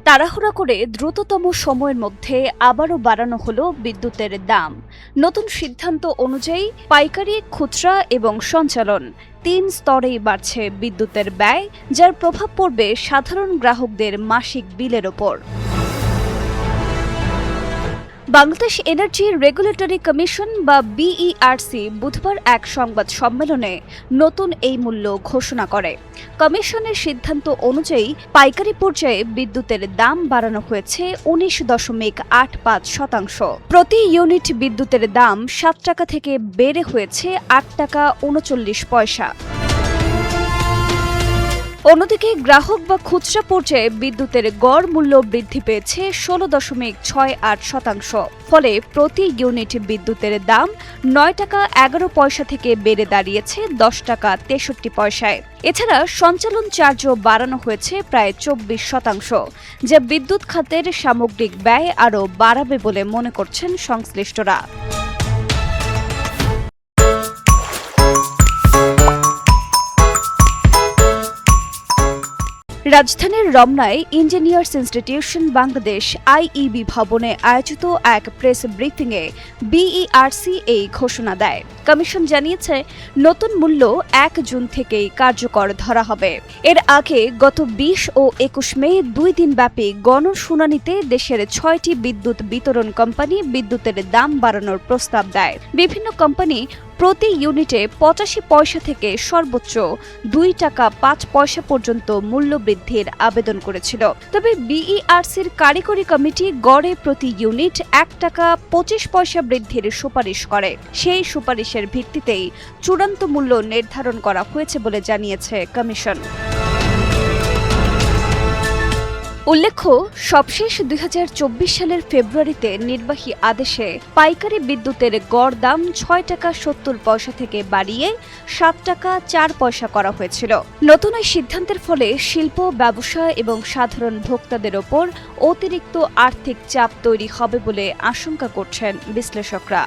তাড়াহুড়া করে দ্রুততম সময়ের মধ্যে আবারও বাড়ানো হলো বিদ্যুতের দাম। নতুন সিদ্ধান্ত অনুযায়ী পাইকারি, খুচরা এবং সঞ্চালন তিন স্তরেই বাড়ছে বিদ্যুতের ব্যয়, যার প্রভাব পড়বে সাধারণ গ্রাহকদের মাসিক বিলের ওপর। বাংলাদেশ এনার্জি রেগুলেটরি কমিশন বা বিইআরসি বুধবার এক সংবাদ সম্মেলনে নতুন এই মূল্য ঘোষণা করে। কমিশনের সিদ্ধান্ত অনুযায়ী পাইকারি পর্যায়ে বিদ্যুতের দাম বাড়ানো হয়েছে 19.85%। প্রতি ইউনিট বিদ্যুতের দাম 7 টাকা থেকে বেড়ে হয়েছে 8 টাকা 39 পয়সা। অন্যদিকে গ্রাহক বা খুচরা পর্যায়ে বিদ্যুতের গড় মূল্য বৃদ্ধি পেয়েছে 16.68%। ফলে প্রতি ইউনিট বিদ্যুতের দাম 9 টাকা 11 পয়সা থেকে বেড়ে দাঁড়িয়েছে 10 টাকা 63 পয়সায়। এছাড়া সঞ্চালন চার্জও বাড়ানো হয়েছে প্রায় 24%, যা বিদ্যুৎ খাতের সামগ্রিক ব্যয় আরও বাড়াবে বলে মনে করছেন সংশ্লিষ্টরা। রাজধানীর রমনায় ইঞ্জিনিয়ার্স ইনস্টিটিউশন বাংলাদেশ আইইবি ভবনে আয়োজিত এক প্রেস ব্রিফিংয়ে বিইআরসি এই ঘোষণা দেয়। কমিশন জানিয়েছে, নতুন মূল্য 1 জুন থেকেই কার্যকর ধরা হবে। এর আগে গত 20 ও 21 মে 2 দিনব্যাপী গণশুনানিতে দেশের 6টি বিদ্যুৎ বিতরণ কোম্পানি বিদ্যুতের দাম বাড়ানোর প্রস্তাব দেয়। বিভিন্ন কোম্পানি প্রতি ইউনিটে 85 পয়সা থেকে সর্বোচ্চ 2 টাকা 5 পয়সা পর্যন্ত মূল্য বৃদ্ধির আবেদন করেছিল। তবে বিইআরসির কারিগরি কমিটি গড়ে প্রতি ইউনিট 1 টাকা 25 পয়সা বৃদ্ধির সুপারিশ করে। সেই সুপারিশের ভিত্তিতেই চূড়ান্ত মূল্য নির্ধারণ করা হয়েছে বলে জানিয়েছে কমিশন। উল্লেখ্য, সবশেষ 2024 সালের ফেব্রুয়ারিতে নির্বাহী আদেশে পাইকারি বিদ্যুতের গড় দাম 6 টাকা 70 পয়সা থেকে বাড়িয়ে 7 টাকা 4 পয়সা করা হয়েছিল। নতুন এই সিদ্ধান্তের ফলে শিল্প, ব্যবসা এবং সাধারণ ভোক্তাদের ওপর অতিরিক্ত আর্থিক চাপ তৈরি হবে বলে আশঙ্কা করছেন বিশ্লেষকরা।